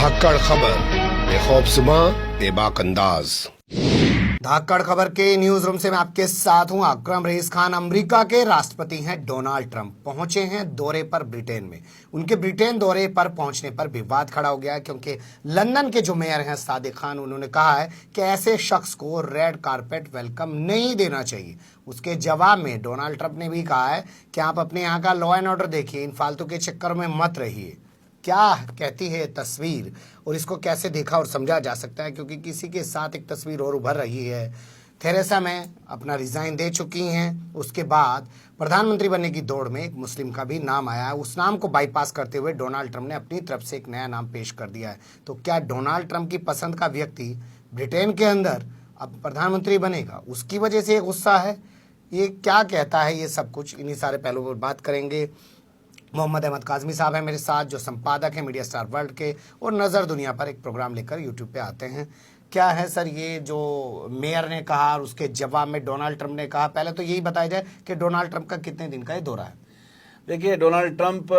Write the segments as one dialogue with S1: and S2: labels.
S1: धाकड़ खबर, बेखौफसुमा बेबाक अंदाज।
S2: धाकड़ खबर के न्यूज रूम से मैं आपके साथ हूं अकरम रईस खान। अमेरिका के राष्ट्रपति हैं डोनाल्ड ट्रंप पहुंचे हैं दौरे पर ब्रिटेन में। उनके ब्रिटेन दौरे पर पहुंचने पर विवाद खड़ा हो गया है क्योंकि लंदन के जो मेयर हैं सादिक खान, उन्होंने कहा है कि ऐसे शख्स को रेड कारपेट वेलकम नहीं देना चाहिए। उसके जवाब में डोनाल्ड ट्रंप ने भी कहा है कि आप अपने यहाँ का लॉ एंड ऑर्डर देखिए, इन फालतू के चक्कर में मत रहिए। क्या कहती है तस्वीर और इसको कैसे देखा और समझा जा सकता है, क्योंकि किसी के साथ एक तस्वीर और उभर रही है। थेरेसा मे अपना रिजाइन दे चुकी हैं, उसके बाद प्रधानमंत्री बनने की दौड़ में एक मुस्लिम का भी नाम आया है। उस नाम को बाईपास करते हुए डोनाल्ड ट्रंप ने अपनी तरफ से एक नया नाम पेश कर दिया है। तो क्या डोनाल्ड ट्रंप की पसंद का व्यक्ति ब्रिटेन के अंदर अब प्रधानमंत्री बनेगा, उसकी वजह से ये गुस्सा है? ये क्या कहता है, ये सब कुछ इन्हीं सारे पहलुओं पर बात करेंगे। मोहम्मद अहमद काज़मी साहब हैं मेरे साथ, जो संपादक हैं मीडिया स्टार वर्ल्ड के और नज़र दुनिया पर एक प्रोग्राम लेकर यूट्यूब पे आते हैं। क्या है सर ये जो मेयर ने कहा और उसके जवाब में डोनाल्ड ट्रंप ने कहा, पहले तो यही बताया जाए कि डोनाल्ड ट्रंप का कितने दिन का ये दौरा है?
S3: देखिए, डोनाल्ड ट्रंप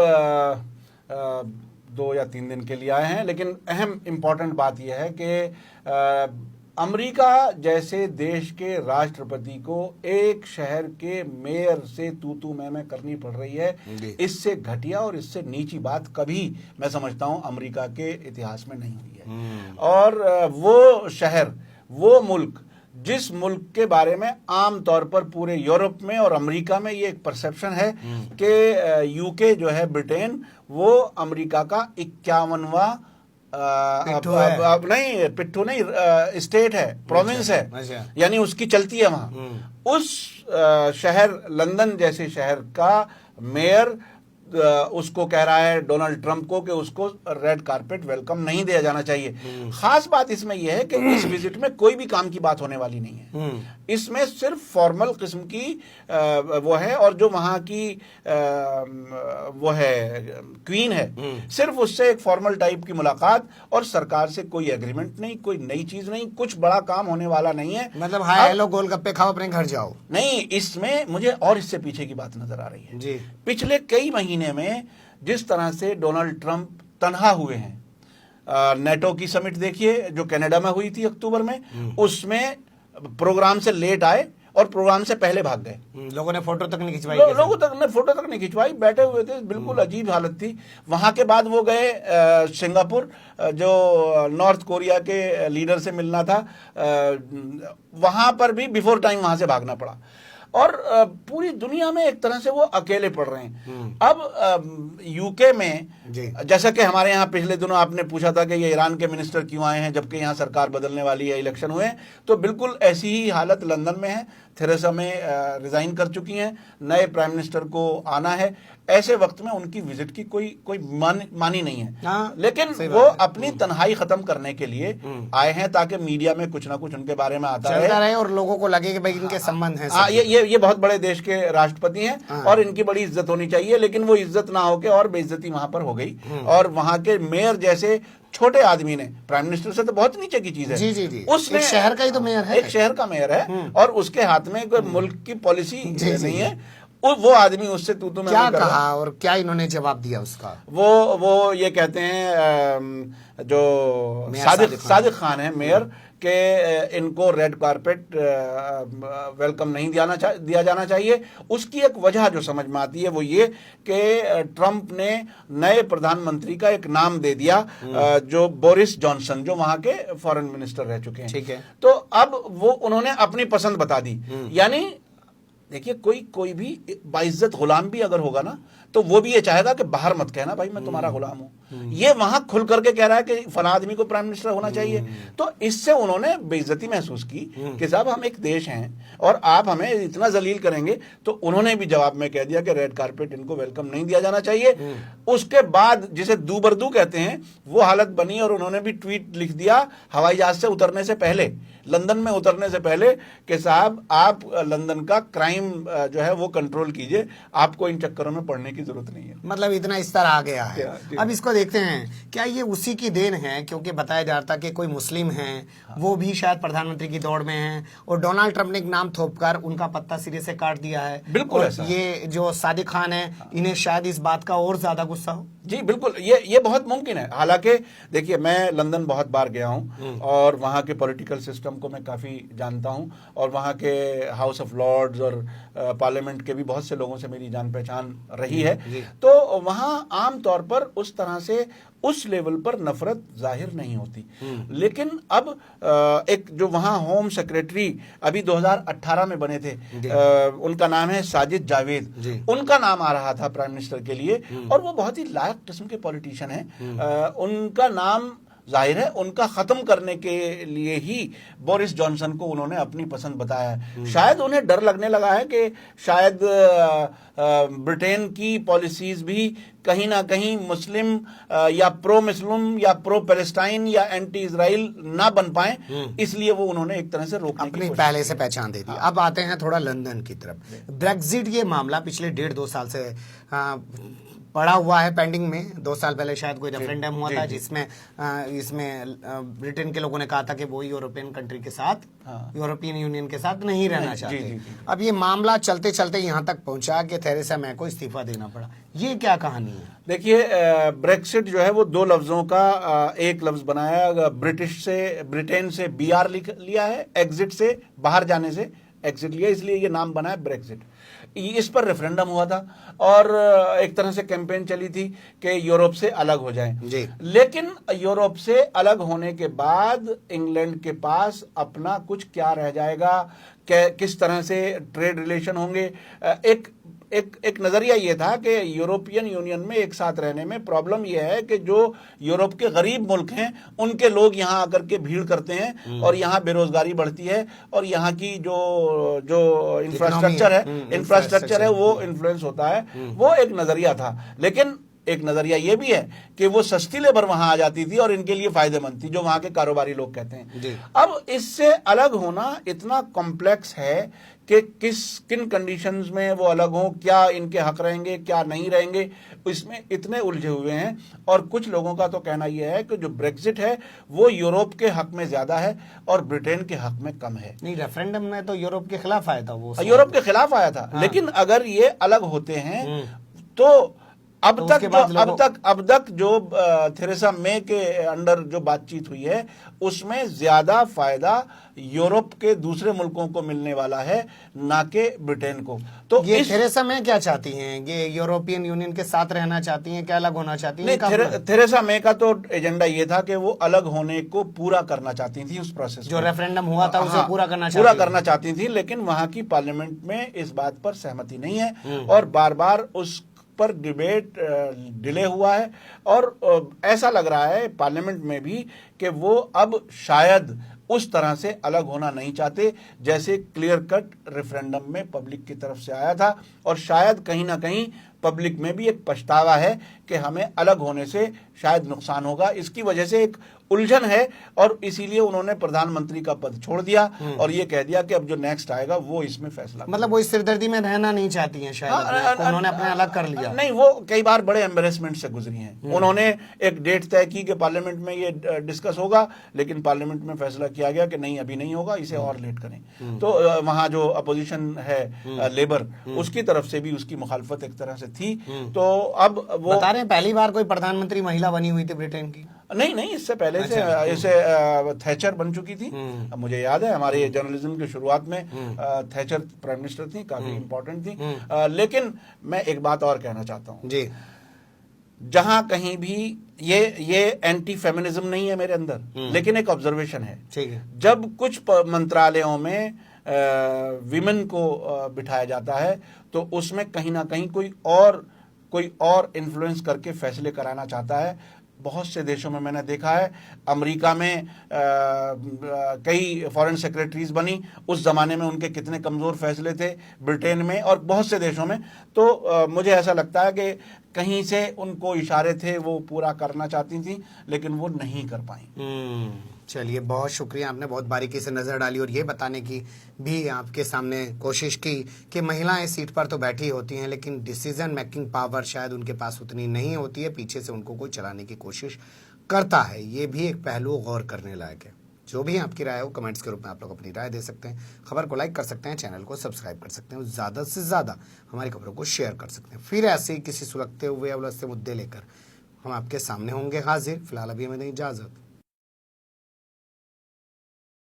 S3: 2 या 3 दिन के लिए आए हैं, लेकिन अहम इम्पॉर्टेंट बात यह है कि अमेरिका जैसे देश के राष्ट्रपति को एक शहर के मेयर से तू मैं करनी पड़ रही है। इससे घटिया और इससे नीची बात कभी मैं समझता हूं अमेरिका के इतिहास में नहीं हुई है। और वो शहर, वो मुल्क, जिस मुल्क के बारे में आम तौर पर पूरे यूरोप में और अमेरिका में ये एक परसेप्शन है कि यूके जो है, ब्रिटेन, वो अमेरिका का 51वां पिट्ठू नहीं स्टेट है, प्रोविंस है, यानी उसकी चलती है वहां। उस शहर लंदन जैसे शहर का मेयर उसको कह रहा है डोनाल्ड ट्रंप को कि उसको रेड कारपेट वेलकम नहीं दिया जाना चाहिए। खास बात इसमें यह है कि इस विजिट में कोई भी काम की बात होने वाली नहीं है। इसमें सिर्फ फॉर्मल किस्म की वो है, और जो वहां की वो है क्वीन है, सिर्फ उससे एक फॉर्मल टाइप की मुलाकात, और सरकार से कोई एग्रीमेंट नहीं, कोई नई चीज नहीं, कुछ बड़ा काम होने वाला नहीं है।
S2: मतलब हाय हेलो गोलगप्पे खाओ अपने घर जाओ
S3: नहीं। इसमें मुझे और इससे पीछे की बात नजर आ रही है
S2: जी।
S3: पिछले कई महीने में जिस तरह से डोनाल्ड ट्रंप तनहा हुए हैं, नेटो की समिट देखिए जो कनाडा में हुई थी अक्टूबर में, उसमें प्रोग्राम से लेट आए और प्रोग्राम से पहले भाग गए।
S2: लोगों ने फोटो तक नहीं खिंचवाई।
S3: लोगों तक ने फोटो तक नहीं खिंचवाई, बैठे हुए थे, बिल्कुल अजीब हालत थी। वहां के बाद वो गए सिंगापुर, जो नॉर्थ कोरिया के लीडर से मिलना था, वहां पर भी बिफोर टाइम वहां से भागना पड़ा। और पूरी दुनिया में एक तरह से वो अकेले पड़ रहे हैं। अब यूके में, जैसा कि हमारे यहाँ पिछले दिनों आपने पूछा था कि ये ईरान के मिनिस्टर क्यों आए हैं जबकि यहाँ सरकार बदलने वाली है, इलेक्शन हुए, तो बिल्कुल ऐसी ही हालत लंदन में है। थेरेसा मे रिजाइन कर चुकी हैं, नए प्राइम मिनिस्टर को आना है। ऐसे वक्त में उनकी विजिट की कोई मानी नहीं है। लेकिन वो अपनी तन्हाई खत्म करने के लिए आए हैं ताकि मीडिया में कुछ ना कुछ उनके बारे में आता रहे
S2: और लोगों को लगे कि भाई इनके संबंध हैं।
S3: ये बहुत बड़े देश के राष्ट्रपति हैं और इनकी बड़ी इज्जत होनी चाहिए, लेकिन वो इज्जत ना होके और बेइज्जती वहां पर हो गई। और वहां के मेयर जैसे छोटे आदमी ने, प्राइम मिनिस्टर से तो बहुत नीचे की चीज है,
S2: जी।
S3: उसने
S2: एक शहर का ही तो मेयर है,
S3: एक शहर का मेयर है, और उसके हाथ में कोई मुल्क की पॉलिसी नहीं है। वो आदमी उससे तू
S2: क्या कहा और क्या इन्होंने जवाब दिया उसका?
S3: वो ये कहते हैं जो सादिक खान है मेयर, कि इनको रेड कारपेट वेलकम नहीं दिया जाना चाहिए। उसकी एक वजह जो समझ में आती है वो ये कि ट्रंप ने नए प्रधानमंत्री का एक नाम दे दिया, जो बोरिस जॉनसन, जो वहां के फॉरेन मिनिस्टर रह चुके हैं।
S2: ठीक है।
S3: तो अब वो उन्होंने अपनी पसंद बता दी। यानी देखिए, कोई भी बाइज्जत गुलाम भी अगर होगा ना, तो वो भी ये चाहेगा कि बाहर मत कहना भाई मैं तुम्हारा गुलाम हूं। ये वहां खुल करके कह रहा है कि फला आदमी को प्राइम मिनिस्टर होना चाहिए। तो इससे उन्होंने बेइज्जती महसूस की कि साहब हम एक देश हैं और आप हमें इतना जलील करेंगे। तो उन्होंने भी जवाब में कह दिया कि रेड कारपेट इनको वेलकम नहीं दिया जाना चाहिए। उसके बाद जिसे दूबरदू कहते हैं वो हालत बनी, और उन्होंने भी ट्वीट लिख दिया हवाई जहाज से उतरने से पहले, लंदन में उतरने से पहले, कि साहब आप लंदन का क्राइम जो है वो कंट्रोल कीजिए, आपको इन चक्करों में पड़ने की जरूरत नहीं है।
S2: मतलब इतना स्तर आ गया है। अब इसको देखते हैं, क्या ये उसी की देन है? क्योंकि बताया जा रहा था कि कोई मुस्लिम हैं, वो भी शायद प्रधानमंत्री की दौड़ में हैं, और डोनाल्ड ट्रंप ने एक नाम थोपकर उनका पत्ता सिरे से काट दिया है।
S3: बिल्कुल
S2: और ये जो सादिक खान है, इन्हें शायद इस बात का और ज्यादा गुस्सा हो।
S3: जी बिल्कुल, ये बहुत मुमकिन है। हालांकि देखिए, मैं लंदन बहुत बार गया हूं और वहां के पॉलिटिकल सिस्टम को मैं काफ़ी जानता हूं और वहां के हाउस ऑफ लॉर्ड्स और पार्लियामेंट के भी बहुत से लोगों से मेरी जान पहचान रही है। तो वहां आम तौर पर उस तरह से उस लेवल पर नफरत जाहिर नहीं होती। लेकिन अब एक जो वहां होम सेक्रेटरी अभी 2018 में बने थे, उनका नाम है साजिद जावेद, उनका नाम आ रहा था प्राइम मिनिस्टर के लिए और वो बहुत ही लायक किस्म के पॉलिटिशियन हैं। उनका नाम जाहिर है उनका खत्म करने के लिए ही बोरिस जॉनसन को उन्होंने अपनी पसंद बताया है। शायद उन्हें डर लगने लगा है कि शायद ब्रिटेन की पॉलिसीज भी कहीं ना कहीं मुस्लिम या प्रो मुस्लिम या प्रो पैलेस्टाइन या एंटी इजराइल ना बन पाए, इसलिए वो उन्होंने एक तरह से रोकने
S2: अपनी पहले से पहचान दे दी। अब आते हैं थोड़ा लंदन की तरफ। ब्रेक्जिट ये मामला पिछले 1.5-2 साल से पड़ा हुआ है पेंडिंग में। 2 साल पहले शायद कोई रेफरेंडम हुआ था जिसमें इसमें ब्रिटेन के लोगों ने कहा था कि वो यूरोपियन कंट्री के साथ, यूरोपियन यूनियन के साथ नहीं रहना चाहते। अब ये मामला चलते चलते यहाँ तक पहुंचा कि थेरेसा मे को इस्तीफा देना पड़ा। ये क्या कहानी है?
S3: देखिए, ब्रेक्सिट जो है वो 2 लफ्जों का एक लफ्ज बनाया। ब्रिटेन से BR लिया है, एग्जिट से बाहर जाने से एग्जिट लिया, इसलिए ये नाम बना है ब्रेक्सिट। इस पर रेफरेंडम हुआ था और एक तरह से कैंपेन चली थी कि यूरोप से अलग हो जाएं। लेकिन यूरोप से अलग होने के बाद इंग्लैंड के पास अपना कुछ क्या रह जाएगा, किस तरह से ट्रेड रिलेशन होंगे। एक नजरिया ये था कि यूरोपियन यूनियन में एक साथ रहने में प्रॉब्लम यह है कि जो यूरोप के गरीब मुल्क हैं उनके लोग यहाँ आकर के भीड़ करते हैं और यहाँ बेरोजगारी बढ़ती है और यहाँ की जो इंफ्रास्ट्रक्चर है वो इन्फ्लुएंस होता है। वो एक नजरिया था। लेकिन एक नजरिया ये भी है कि वो सस्ती लेबर वहां आ जाती थी और इनके लिए फायदेमंद थी, जो वहां के कारोबारी लोग कहते हैं। अब इससे अलग होना इतना कॉम्प्लेक्स है कि किन कंडीशंस में वो अलग हों, क्या इनके हक रहेंगे, क्या नहीं रहेंगे, इसमें इतने उलझे हुए हैं। और कुछ लोगों का तो कहना यह है कि जो ब्रेक्सिट है वो यूरोप के हक में ज्यादा है और ब्रिटेन के हक में कम है।
S2: नहीं, रेफरेंडम में तो यूरोप के खिलाफ आया था, वो
S3: यूरोप के खिलाफ आया था। लेकिन अगर ये अलग होते हैं तो अब तक जो थेरेसा मे के अंडर जो बातचीत हुई है उसमें ज्यादा फायदा यूरोप के दूसरे मुल्कों को मिलने वाला है, ना कि ब्रिटेन को। तो
S2: ये थेरेसा मे क्या चाहती हैं? ये यूरोपियन यूनियन के साथ रहना चाहती हैं, क्या अलग होना चाहती हैं?
S3: थेरेसा मे का तो एजेंडा ये था कि वो अलग होने को पूरा करना चाहती थी, उस प्रोसेस
S2: जो रेफरेंडम हुआ था उसे पूरा
S3: करना चाहती थी। लेकिन वहां की पार्लियामेंट में इस बात पर सहमति नहीं है और बार बार उस पर डिबेट डिले हुआ है और ऐसा लग रहा है पार्लियामेंट में भी कि वो अब शायद उस तरह से अलग होना नहीं चाहते जैसे क्लियर कट रेफरेंडम में पब्लिक की तरफ से आया था। और शायद कहीं ना कहीं पब्लिक में भी एक पछतावा है कि हमें अलग होने से शायद नुकसान होगा। इसकी वजह से एक उलझन है और इसीलिए उन्होंने प्रधानमंत्री का पद छोड़ दिया और ये कह दिया कि अब जो नेक्स्ट आएगा वो इसमें फैसला।
S2: मतलब वो इस सिरदर्दी में रहना नहीं चाहती हैं शायद, उन्होंने अपने अलग कर लिया।
S3: नहीं, वो कई बार बड़े एम्बेरसमेंट से गुजरी हैं। उन्होंने एक डेट तय की कि पार्लियामेंट में ये डिस्कस होगा, लेकिन पार्लियामेंट में फैसला किया गया कि नहीं, अभी नहीं होगा, इसे और लेट करें। तो वहां जो अपोजिशन है लेबर, उसकी तरफ से भी उसकी मुखालफत एक तरह से थी। तो अब वो
S2: बता रहे हैं पहली बार कोई प्रधानमंत्री महिला बनी हुई थी ब्रिटेन की।
S3: नहीं, इससे पहले से इसे थैचर बन चुकी थी। मुझे याद है हमारे जर्नलिज्म की शुरुआत में थैचर प्राइम मिनिस्टर थी, काफी इंपॉर्टेंट थी। लेकिन मैं एक बात और कहना चाहता हूं
S2: जी,
S3: जहां कहीं भी ये एंटी फेमिनिज्म नहीं है मेरे अंदर, लेकिन एक ऑब्जर्वेशन है।
S2: ठीक है,
S3: जब कुछ मंत्रालयों में विमेन को बिठाया जाता है तो उसमें कहीं ना कहीं कोई और इन्फ्लुएंस करके फैसले कराना चाहता है। बहुत से देशों में मैंने देखा है, अमेरिका में कई फॉरेन सेक्रेटरीज बनी, उस जमाने में उनके कितने कमजोर फैसले थे, ब्रिटेन में और बहुत से देशों में। तो मुझे ऐसा लगता है कि कहीं से उनको इशारे थे, वो पूरा करना चाहती थी लेकिन वो नहीं कर पाई।
S2: चलिए, बहुत शुक्रिया, आपने बहुत बारीकी से नजर डाली और ये बताने की भी आपके सामने कोशिश की कि महिलाएं सीट पर तो बैठी होती हैं लेकिन डिसीजन मेकिंग पावर शायद उनके पास उतनी नहीं होती है, पीछे से उनको कोई चलाने की कोशिश करता है। ये भी एक पहलू गौर करने लायक है। जो भी आपकी राय हो कमेंट्स के रूप में आप लोग अपनी राय दे सकते हैं, खबर को लाइक कर सकते हैं, चैनल को सब्सक्राइब कर सकते हैं, ज़्यादा से ज़्यादा हमारी खबरों को शेयर कर सकते हैं। फिर ऐसे ही किसी सुलगते हुए या उलझते मुद्दे लेकर हम आपके सामने होंगे हाजिर। फिलहाल अभी हमें दें इजाजत।